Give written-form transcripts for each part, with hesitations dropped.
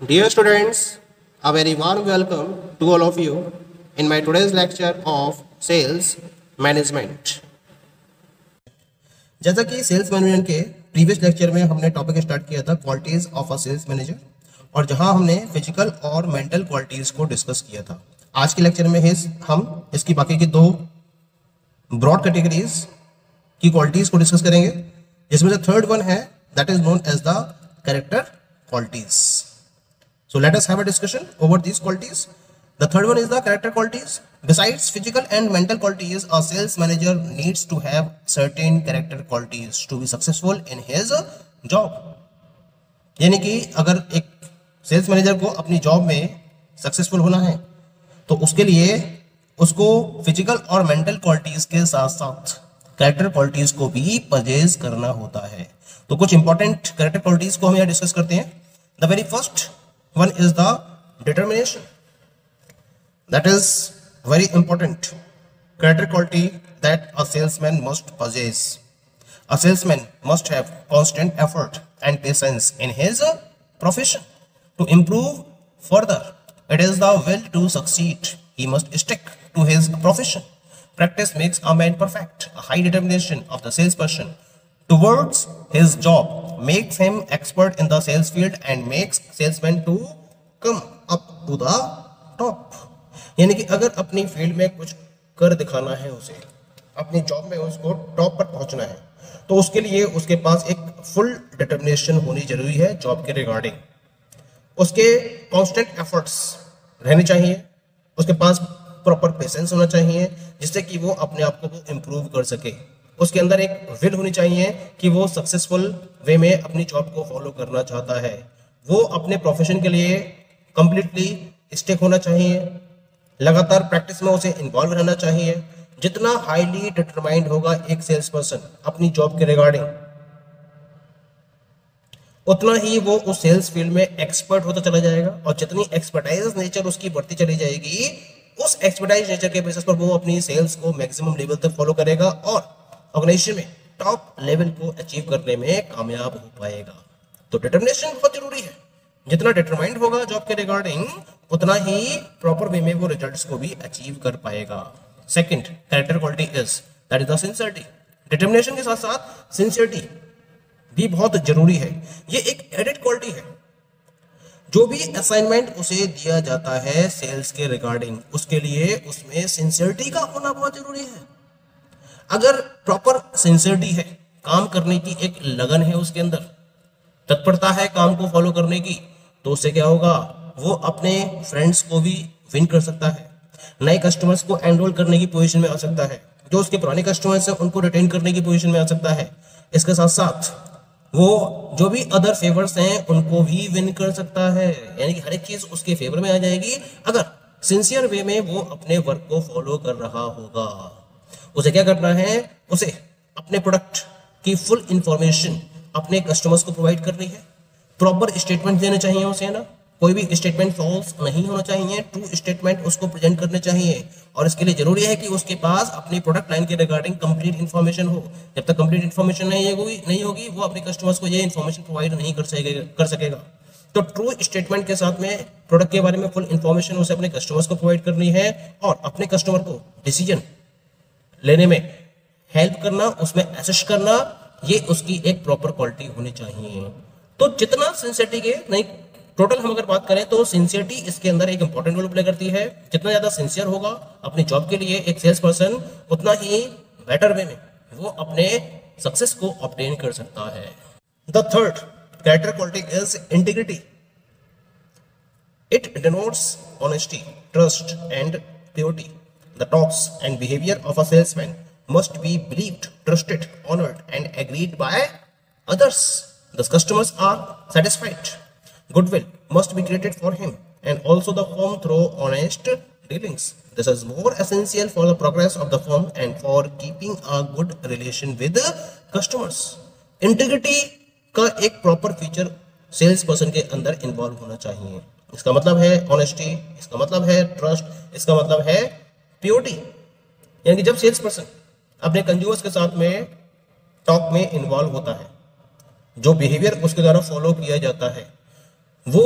Dear students, a very warm welcome to all of you in my today's lecture of sales management. जैसा कि sales management के previous lecture में हमने topic start किया था qualities of a sales manager, और जहां हमने फिजिकल और मेंटल क्वालिटीज को डिस्कस किया था। आज के लेक्चर में हम इसकी बाकी की दो ब्रॉड कैटेगरीज की क्वालिटीज को डिस्कस करेंगे, जिसमें से थर्ड वन है that is known as the character qualities. So let us have a discussion over these qualities. The third one is the character qualities. Besides physical and mental qualities, a sales manager needs to have certain character qualities to be successful in his job. यानी कि अगर एक sales manager को अपनी job में successful होना है तो उसके लिए उसको फिजिकल और मेंटल क्वालिटीज के साथ साथ कैरेक्टर क्वालिटीज को भी परचेज करना होता है. तो कुछ इंपॉर्टेंट कैरेक्टर क्वालिटीज को हम यहाँ डिस्कस करते हैं. The very first one is the determination. That is very important character quality that a salesman must possess. A salesman must have constant effort and patience in his profession to improve further. It is the will to succeed. He must stick to his profession. Practice makes a man perfect. A high determination of the salesperson towards his job makes him expert in the sales field and makes salesman to come up to the top. यानी कि अगर अपनी field में कुछ कर दिखाना है, उसे अपनी जॉब में उसको टॉप पर पहुंचना है, तो उसके लिए उसके पास एक फुल डिटर्मिनेशन होनी जरूरी है जॉब के रिगार्डिंग. उसके कांस्टेंट एफर्ट्स रहने चाहिए, उसके पास प्रॉपर पेशेंस होना चाहिए जिससे कि वो अपने आप को इम्प्रूव कर सके. उसके अंदर एक विल होनी चाहिए कि वो सक्सेसफुल वे में अपनी जॉब को फॉलो करना चाहता है. वो अपने प्रोफेशन के लिए कंप्लीटली स्टिक होना चाहिए. लगातार प्रैक्टिस में उसे इन्वॉल्व रहना चाहिए. जितना हाईली डिटरमाइंड होगा एक सेल्स पर्सन अपनी जॉब के रिगार्डिंग, उतना ही वो उस सेल्स फील्ड में एक्सपर्ट होता चला जाएगा. और जितनी एक्सपर्टाइज नेचर उसकी बढ़ती चली जाएगी, उस एक्सपर्टाइज नेचर के बेसिस पर वो अपनी सेल्स को मैक्सिमम लेवल तक फॉलो करेगा और ऑर्गेनाइजेशन में टॉप लेवल को अचीव करने में कामयाब हो पाएगा. तो डिटर्मिनेशन बहुत जरूरी है. जितना डिटरमाइंड होगा जॉब के रिगार्डिंग, उतना ही प्रॉपर वे में वो रिजल्ट्स को भी अचीव कर पाएगा. Second character quality is that is the sincerity. Determination के साथ साथ सिंसियरिटी भी बहुत जरूरी है. ये एक एडेड क्वालिटी है. जो भी असाइनमेंट उसे दिया जाता है सेल्स के रिगार्डिंग, उसके लिए उसमें सिंसियरिटी का होना बहुत जरूरी है. अगर प्रॉपर सिंसियरिटी है, काम करने की एक लगन है, उसके अंदर तत्परता है काम को फॉलो करने की, तो उससे क्या होगा, वो अपने फ्रेंड्स को भी विन कर सकता है. नए कस्टमर्स को एनरोल करने की पोजीशन में आ सकता है. जो उसके पुराने कस्टमर्स हैं उनको रिटेन करने की पोजीशन में आ सकता है. इसके साथ साथ वो जो भी अदर फेवर्स हैं उनको भी विन कर सकता है. यानी कि हर एक चीज उसके फेवर में आ जाएगी अगर सिंसियर वे में वो अपने वर्क को फॉलो कर रहा होगा. उसे क्या करना है, उसे अपने प्रोडक्ट की फुल इंफॉर्मेशन अपने कस्टमर्स को प्रोवाइड करनी है. प्रॉपर स्टेटमेंट देने चाहिए उसे ना, कोई भी स्टेटमेंट फॉल्स नहीं होना चाहिए. ट्रू स्टेटमेंट उसको प्रेजेंट करने चाहिए. और इसके लिए जरूरी है कि उसके पास अपनी प्रोडक्ट लाइन के रिगार्डिंग कंप्लीट इन्फॉर्मेशन हो. जब तक कंप्लीट इन्फॉर्मेशन नहीं होगी वो अपने कस्टमर्स को ये इन्फॉर्मेशन प्रोवाइड नहीं कर सकेगा. तो ट्रू स्टेटमेंट के साथ में प्रोडक्ट के बारे में फुल इन्फॉर्मेशन उसे अपने कस्टमर्स को प्रोवाइड करनी है और अपने कस्टमर को डिसीजन लेने में हेल्प करना, उसमें असिस्ट करना, ये उसकी एक प्रॉपर क्वालिटी होनी चाहिए. तो जितना सिंसियरिटी के नहीं, टोटल हम अगर बात करें तो सिंसियरिटी इसके अंदर एक इंपॉर्टेंट रोल प्ले करती है. जितना ज्यादा सिंसियर होगा अपनी जॉब के लिए एक सेल्स पर्सन, उतना ही बेटर वे में वो अपने सक्सेस को ऑब्टेन कर सकता है. The third character quality is integrity. It denotes honesty, trust and purity. The talks and behavior of a salesman must be believed, trusted, honored, and agreed by others. The customers are satisfied. Goodwill must be created for him, and also the firm through honest dealings. This is more essential for the progress of the firm and for keeping a good relation with the customers. Integrity का एक proper feature sales person के अंदर involve होना चाहिए. इसका मतलब है honesty, इसका मतलब है ट्रस्ट, इसका मतलब है प्योरिटी. यानी कि जब सेल्स पर्सन अपने कंज्यूमर्स के साथ में टॉक में इन्वॉल्व होता है, जो बिहेवियर उसके द्वारा फॉलो किया जाता है वो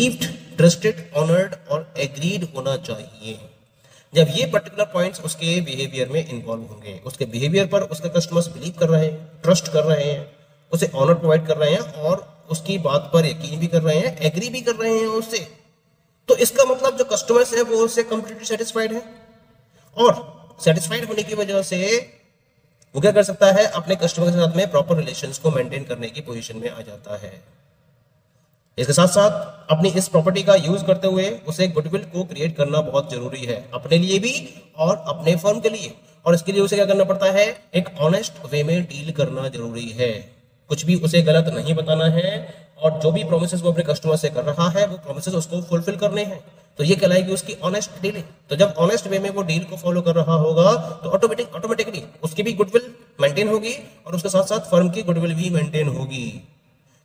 बिलीव्ड, ट्रस्टेड, ऑनर्ड और एग्रीड होना चाहिए। जब ये पर्टिकुलर पॉइंट्स उसके बिहेवियर में इन्वॉल्व होंगे, उसके बिहेवियर पर उसके कस्टमर्स बिलीव कर रहे हैं, ट्रस्ट कर रहे हैं, उसे ऑनर प्रोवाइड कर रहे हैं और उसकी बात पर यकीन भी कर रहे हैं, एग्री भी कर रहे हैं उससे, तो इसका मतलब जो कस्टमर्स है वो उससे कंप्लीटली सेटिस्फाइड है। और सेटिस्फाइड होने की वजह से वो क्या कर सकता है, अपने कस्टमर के साथ में प्रॉपर रिलेशंस को मेंटेन करने की पोजीशन में आ जाता है। इसके साथ साथ अपनी इस प्रॉपर्टी का यूज करते हुए उसे गुडविल को क्रिएट करना बहुत जरूरी है, अपने लिए भी और अपने फर्म के लिए। और इसके लिए उसे क्या करना पड़ता है, एक ऑनेस्ट वे में डील करना जरूरी है, कुछ भी उसे गलत नहीं बताना है और जो भी प्रोमिसेस वो अपने कस्टमर से कर रहा है वो प्रोमिसेस उसको फुलफिल करने हैं, तो ये कहलाएगी उसकी ऑनेस्ट डीलिंग। तो जब ऑनेस्ट वे में वो डील को फॉलो कर रहा होगा तो ऑटोमेटिकली उसकी भी गुडविल मेंटेन होगी और उसके साथ साथ फर्म की गुडविल भी मेंटेन होगी।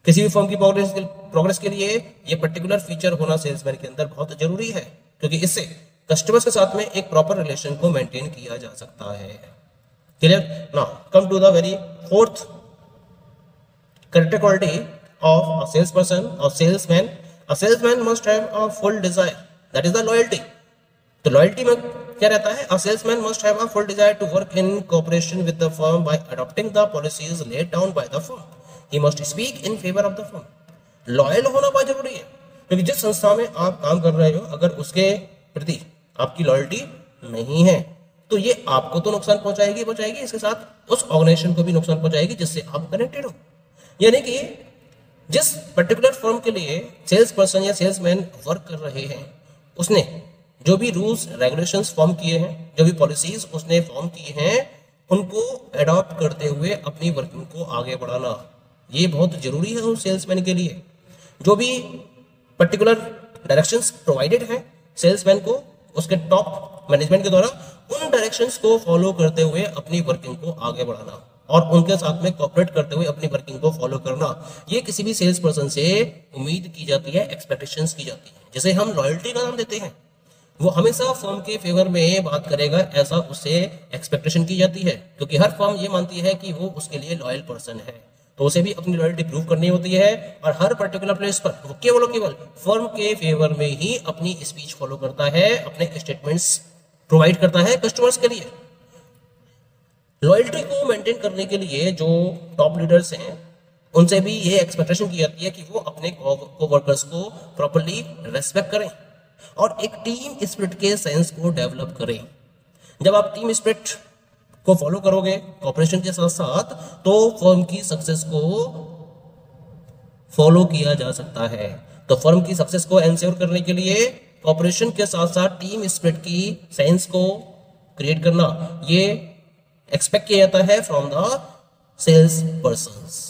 किसी भी फर्म की प्रोग्रेस के लिए ये पर्टिकुलर फीचर होना सेल्समैन के अंदर बहुत जरूरी है, क्योंकि इससे कस्टमर्स के साथ में एक प्रॉपर रिलेशन को मेंटेन किया जा सकता है। Clear? Now come to the very fourth character quality of a salesperson or salesman. A salesman must have a full desire, that is the loyalty. तो loyalty में क्या रहता है, a salesman must have a full desire to work in cooperation with the firm by adopting the policies laid down by the firm. He must speak in favor of the firm. Loyal होना बहुत जरूरी है, क्योंकि जिस संस्था में आप काम कर रहे हो अगर उसके प्रति आपकी लॉयल्टी नहीं है तो ये आपको तो नुकसान पहुंचाएगी, इसके साथ उस ऑर्गेनाइजेशन को भी नुकसान पहुंचाएगी जिससे आप कनेक्टेड हो। यानी कि जिस पर्टिकुलर फर्म के लिए सेल्स पर्सन या सेल्समैन वर्क कर रहे हैं उसने जो भी रूल्स रेगुलेशंस फॉर्म किए हैं, जो भी पॉलिसीज उसने फॉर्म की हैं, उनको अडॉप्ट करते हुए अपनी वर्किंग को आगे बढ़ाना ये बहुत जरूरी है उस सेल्समैन के लिए। जो भी पर्टिकुलर डायरेक्शंस प्रोवाइडेड हैं सेल्समैन को उसके टॉप मैनेजमेंट के द्वारा, उन डायरेक्शंस को फॉलो करते हुए अपनी वर्किंग को आगे बढ़ाना और उनके साथ में कोऑपरेट करते हुए अपनी वर्किंग को फॉलो करना, ये किसी भी सेल्स पर्सन से उम्मीद की जाती है, एक्सपेक्टेशंस की जाती है। जैसे हम लॉयल्टी का नाम देते हैं, वो हमेशा फर्म के फेवर में बात करेगा, ऐसा उससे एक्सपेक्टेशन की जाती है, क्योंकि हर फर्म ये मानती है कि वो उसके लिए लॉयल पर्सन है, तो उसे भी अपनी लॉयल्टी प्रूव करनी होती है और हर पर्टिकुलर प्लेस पर वो केवल फर्म के फेवर में ही अपनी स्पीच फॉलो करता है, अपने स्टेटमेंट्स प्रोवाइड करता है कस्टमर्स के लिए। लॉयल्टी को मेंटेन करने के लिए जो टॉप लीडर्स हैं उनसे भी ये एक्सपेक्टेशन की जाती है कि वो अपने कोवर्कर्स को प्रॉपर्ली रेस्पेक्ट करें और एक टीम स्पिरिट के सेंस को डेवलप करें। जब आप टीम स्पिरिट को फॉलो करोगे कोऑपरेशन के साथ साथ, तो फर्म की सक्सेस को फॉलो किया जा सकता है। तो फर्म की सक्सेस को एंश्योर करने के लिए कोऑपरेशन के साथ साथ टीम स्पिरिट की सेंस को क्रिएट करना ये एक्सपेक्ट किया जाता है from the sales persons.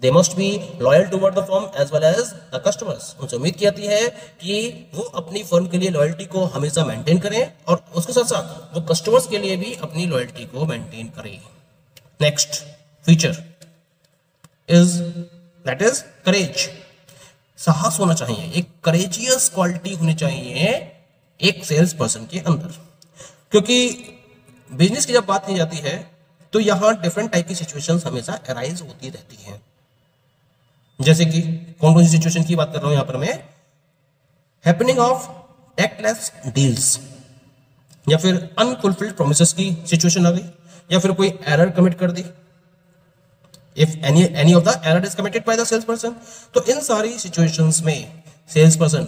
They must be loyal toward the firm as well as the customers. उनसे उम्मीद की जाती है कि वो अपनी फर्म के लिए लॉयल्टी को हमेशा मेंटेन करें और उसके साथ साथ वो कस्टमर्स के लिए भी अपनी लॉयल्टी को मेंटेन करें। Next feature is that is करेज। साहस होना चाहिए, एक करेजियस क्वालिटी होनी चाहिए एक सेल्स पर्सन के अंदर, क्योंकि बिजनेस की जब बात की जाती है तो यहाँ डिफरेंट टाइप की सिचुएशंस हमेशा अराइज होती रहती हैं। जैसे कि कौन कौन सी सिचुएशन की बात कर रहा हूं यहां पर मैं, हैपनिंग ऑफ टैक्टलेस डील्स, या फिर अनफुलफिल्ड प्रोमिसेस की सिचुएशन आ गई, या फिर कोई एरर कमिट कर दी, if any of the error is committed by the sales person. तो इन सारी सिचुएशंस में सेल्स पर्सन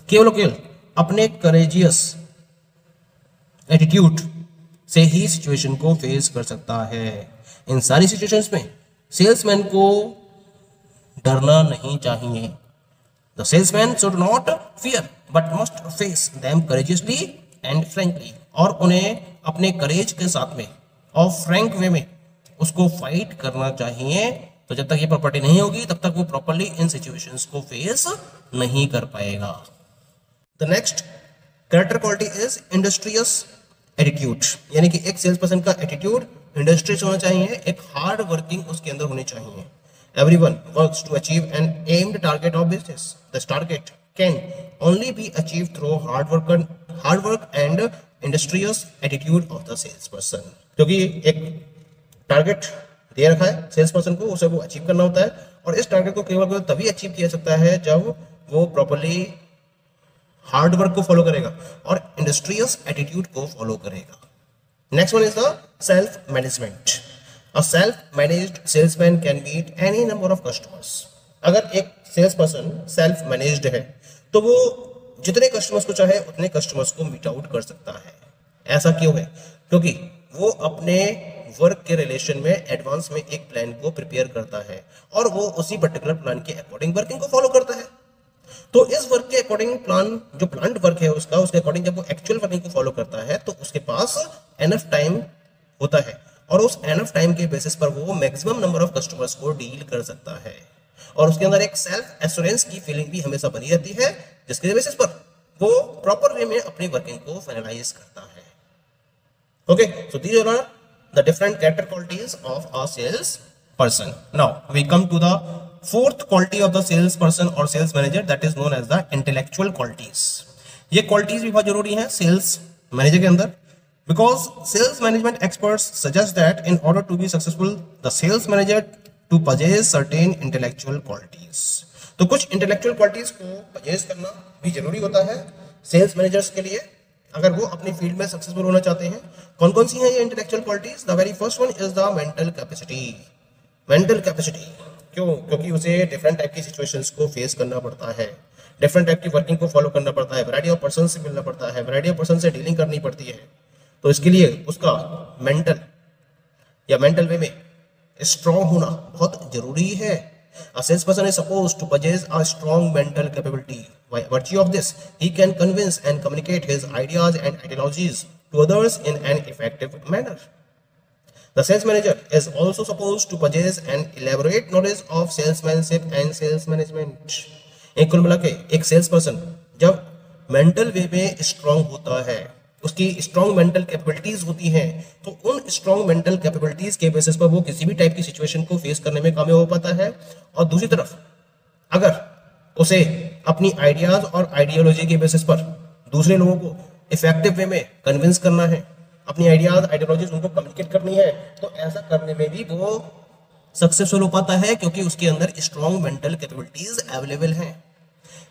केवल अपने करेजियस एटीट्यूड से ही सिचुएशन को फेस कर सकता है। इन सारी सिचुएशंस में सेल्समैन को डरना नहीं चाहिए। The salesman should not fear but must face them courageously and frankly, और उन्हें अपने करेज के साथ में और फ्रैंक वे में उसको फाइट करना चाहिए। तो जब तक ये प्रॉपर्टी नहीं होगी तब तक वो प्रॉपर्ली इन सिचुएशंस को फेस नहीं कर पाएगा। The next character quality is industrious attitude, यानी कि एक सेल्स पर्सन का एटीट्यूड इंडस्ट्रियस होना चाहिए, एक हार्ड वर्किंग उसके अंदर होनी चाहिए। Everyone works to achieve an aimed target of business. This target can only be achieved through hard work and industrious attitude of the salesperson. क्योंकि एक टारगेट दे रखा है सेल्स पर्सन को, उसे वो अचीव करना होता है और इस टारगेट को केवल तभी अचीव किया सकता है जब वो प्रॉपरली हार्ड वर्क को फॉलो करेगा और इंडस्ट्रियस एटीट्यूड को फॉलो करेगा। Next one is the self management. A self managed salesman can meet any number of customers. अगर एक सेल्स पर्सन सेल्फ मैनेज्ड है तो वो जितने कस्टमर्स को चाहे उतने कस्टमर्स को मीट आउट कर सकता है। ऐसा क्यों है? क्योंकि वो अपने वर्क के रिलेशन में एडवांस में एक प्लान को प्रिपेयर करता है और वो उसी पर्टिकुलर प्लान के अकॉर्डिंग वर्किंग को फॉलो करता है। तो इस वर्क के अकॉर्डिंग प्लान, जो प्लान्ड वर्क है उसका, उसके अकॉर्डिंग जब वो एक्चुअल वर्किंग को फॉलो करता है तो उसके पास एनफ टाइम होता है और उस एनफ टाइम के बेसिस पर वो मैक्सिमम नंबर ऑफ कस्टमर्स को डील कर सकता है और उसके अंदर एक सेल्फ एश्योरेंस की फीलिंग भी हमेशा बनी रहती है, जिसके बेसिस पर वो प्रॉपर वे में अपनी वर्किंग को फाइनलाइज करता है। Okay, so these are the different character qualities of a sales person. Now we come to the fourth quality of the sales person और sales manager, that is known as the intellectual qualities. ये qualities भी बहुत जरूरी है sales manager के अंदर, because sales management experts suggest that in order to be successful the sales manager to possess certain intellectual qualities। तो कुछ intellectual qualities को possess करना भी जरूरी होता है सेल्स मैनेजर्स के लिए अगर वो अपनी फील्ड में सक्सेसफुल होना चाहते हैं। कौन कौन सी हैं ये intellectual qualities? The very first one is the mental capacity. Mental capacity क्यों? क्योंकि उसे डिफरेंट टाइप की सिचुएशंस को फेस करना पड़ता है, डिफरेंट टाइप की वर्किंग को फॉलो करना पड़ता है, वैरायटी ऑफ पर्सन से मिलना पड़ता है, वैरायटी ऑफ पर्सन से डीलिंग करनी पड़ती है। तो इसके लिए उसका मेंटल वे में स्ट्रॉन्ग होना बहुत जरूरी है। A salesperson is supposed to possess a strong mental capability. By virtue of this, he can convince and communicate his ideas and ideologies to others in an effective manner. The sales manager is also supposed to possess an elaborate knowledge of salesmanship and sales management. एक कुल मिला के एक sales person जब mental वे में strong होता है, उसकी स्ट्रांग मेंटल कैपेबिलिटीज होती हैं, तो उन स्ट्रांग मेंटल कैपेबिलिटीज के बेसिस पर वो किसी भी टाइप की सिचुएशन को फेस करने में कामयाब हो पाता है। और दूसरी तरफ अगर उसे अपनी आइडियाज और आइडियोलॉजी के बेसिस पर दूसरे लोगों को इफेक्टिव वे में कन्विंस करना है, अपनी आइडियाज आइडियोलॉजीज उनको कम्युनिकेट करनी है, तो ऐसा करने में भी वो सक्सेसफुल हो पाता है क्योंकि उसके अंदर स्ट्रांग मेंटल कैपेबिलिटीज अवेलेबल हैं।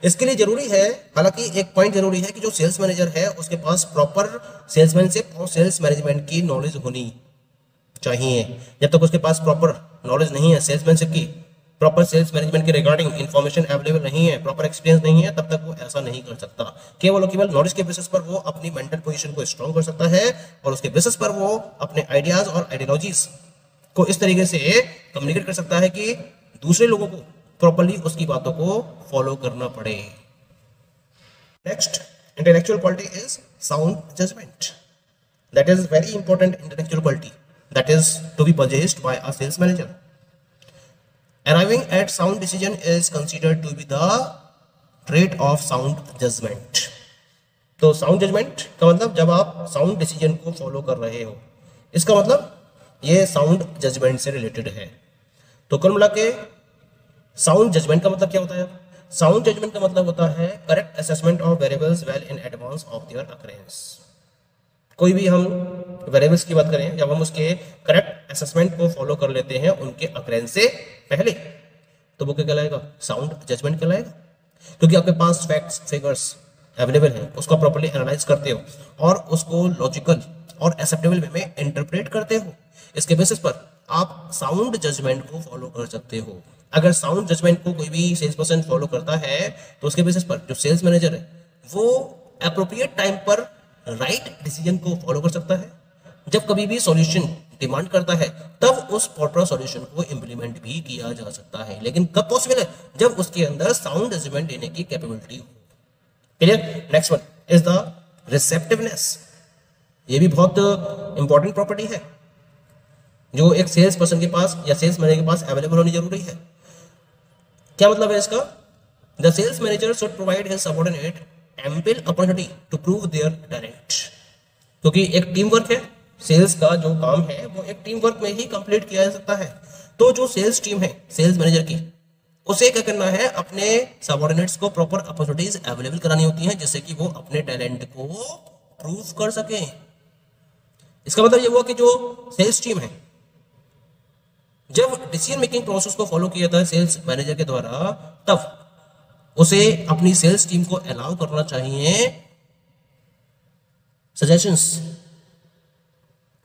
इसके लिए जरूरी है, हालांकि एक पॉइंट जरूरी है कि जो सेल्स मैनेजर है उसके पास प्रॉपर सेल्समैनशिप और सेल्स मैनेजमेंट की नॉलेज होनी चाहिए। जब तक उसके पास प्रॉपर नॉलेज नहीं है सेल्समैनशिप की, प्रॉपर सेल्स मैनेजमेंट के रिगार्डिंग इंफॉर्मेशन अवेलेबल नहीं है, प्रॉपर एक्सपीरियंस नहीं है, तब तक वो ऐसा नहीं कर सकता। केवल और केवल नॉलेज के बेसिस पर वो अपनी मेंटल पोजीशन को स्ट्रॉन्ग कर सकता है और उसके बेसिस पर वो अपने आइडियाज और आइडियोलॉजीज को इस तरीके से कम्युनिकेट कर सकता है कि दूसरे लोगों को प्रॉपर्ली उसकी बातों को फॉलो करना पड़े। Next intellectual quality is sound judgement. That is very important intellectual quality that is to be possessed by a sales manager. Arriving at sound decision is considered to be the trait of sound judgment. तो sound judgement का मतलब जब आप sound decision को follow कर रहे हो, इसका मतलब ये साउंड जजमेंट से रिलेटेड है। तो कुल मिला के साउंड जजमेंट का मतलब क्या होता है? साउंड जजमेंट का मतलब होता है correct assessment of variables well in advance of their occurrence. कोई भी हम वेरिएबल्स की बात करें, जब हम उसके करेक्ट असेसमेंट को फॉलो कर लेते हैं उनके अकरेंस से पहले, तो वो क्या कहलाएगा? साउंड जजमेंट कहलाएगा। क्योंकि आपके पास फैक्ट्स फिगर्स अवेलेबल हैं, उसको प्रॉपर्ली एनालाइज करते हो और उसको लॉजिकल और एक्सेप्टेबल वे में इंटरप्रेट करते हो। इसके बेसिस पर आप साउंड जजमेंट को फॉलो कर सकते हो। अगर साउंड जजमेंट को कोई भी सेल्स पर्सन फॉलो करता है तो उसके बेसिस पर जो सेल्स मैनेजर है वो एप्रोप्रिएट टाइम पर राइट डिसीजन को फॉलो कर सकता है। जब कभी भी सॉल्यूशन डिमांड करता है तब उस प्रॉपर सॉल्यूशन को इंप्लीमेंट भी किया जा सकता है, लेकिन कब पॉसिबल है? जब उसके अंदर साउंड जजमेंट लेने की कैपेबिलिटी हो। Clear? Next one is the receptiveness. ये भी बहुत इंपॉर्टेंट प्रॉपर्टी है जो एक सेल्स पर्सन के पास या सेल्स मैनेजर के पास अवेलेबल होनी जरूरी है। क्या मतलब है इसका? The sales manager should provide his subordinate ample opportunity to prove their talent. क्योंकि एक टीम वर्क है, सेल्स का जो काम है वो एक टीम वर्क में ही कंप्लीट किया जा सकता है। तो जो सेल्स टीम है सेल्स मैनेजर की, उसे क्या करना है? अपने सबऑर्डिनेट्स को प्रॉपर अपॉर्चुनिटीज अवेलेबल करानी होती हैं जिससे कि वो अपने टैलेंट को प्रूव कर सके। इसका मतलब ये हुआ कि जो सेल्स टीम है, जब डिसीजन मेकिंग प्रोसेस को फॉलो किया जाता है सेल्स मैनेजर के द्वारा, तब उसे अपनी सेल्स टीम को अलाउ करना चाहिए सजेशंस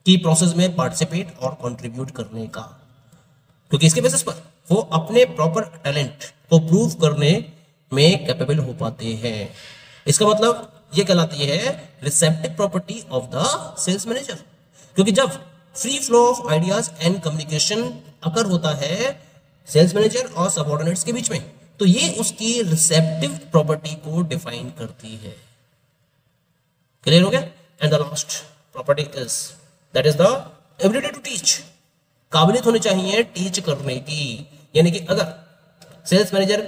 की प्रोसेस में पार्टिसिपेट और कंट्रीब्यूट करने का, क्योंकि इसके बेसिस पर वो अपने प्रॉपर टैलेंट को प्रूव करने में कैपेबल हो पाते हैं। इसका मतलब ये कहलाती है receptive property of the sales manager, क्योंकि जब free flow of ideas and communication occur होता है सेल्स मैनेजर और सबऑर्डिनेट्स के बीच में, तो ये उसकी रिसेप्टिव प्रॉपर्टी को डिफाइन करती है। क्लियर हो गया? And the last property is that is the ability to teach. काबिलियत होनी चाहिए टीच करने की, यानी कि अगर सेल्स मैनेजर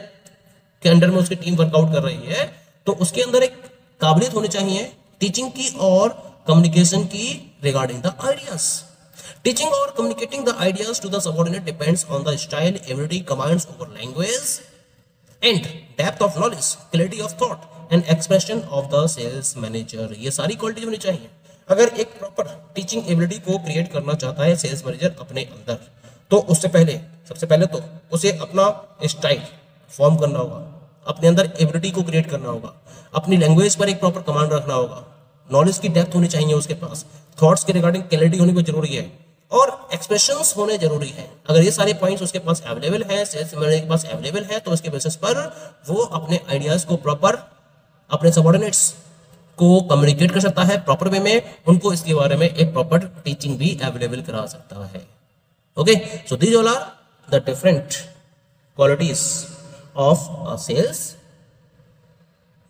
के अंडर में उसकी टीम वर्कआउट कर रही है तो उसके अंदर एक काबिलियत होनी चाहिए टीचिंग की और कम्युनिकेशन की रिगार्डिंग द आइडियाज। टीचिंग और communicating the ideas to the subordinate depends on the style, ability, commands over language and depth of knowledge, clarity of thought and expression of the sales manager. ये सारी quality होनी चाहिए। अगर एक proper teaching ability को create करना चाहता है सेल्स मैनेजर अपने अंदर, तो उससे पहले सबसे पहले तो उसे अपना स्टाइल फॉर्म करना होगा, अपने अंदर एबिलिटी को क्रिएट करना होगा, अपनी लैंग्वेज पर एक प्रॉपर कमांड रखना होगा, नॉलेज की डेप्थ होनी चाहिए उसके पास, थॉट्स के रिगार्डिंग क्लैरिटी होनी भी जरूरी है और एक्सप्रेशंस होने जरूरी है। अगर ये सारे पॉइंट्स उसके पास अवेलेबल है, सेल्स मैनेजर के पास अवेलेबल है, तो उसके बेसिस पर वो अपने आइडियाज को प्रॉपर अपने सबऑर्डिनेट्स को कम्युनिकेट कर सकता है प्रॉपर वे में, उनको इसके बारे में एक प्रॉपर टीचिंग भी अवेलेबल करा सकता है। Okay, so these all are the different qualities of a sales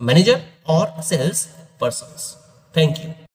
manager और सेल्स पर्सन्स। Thank you.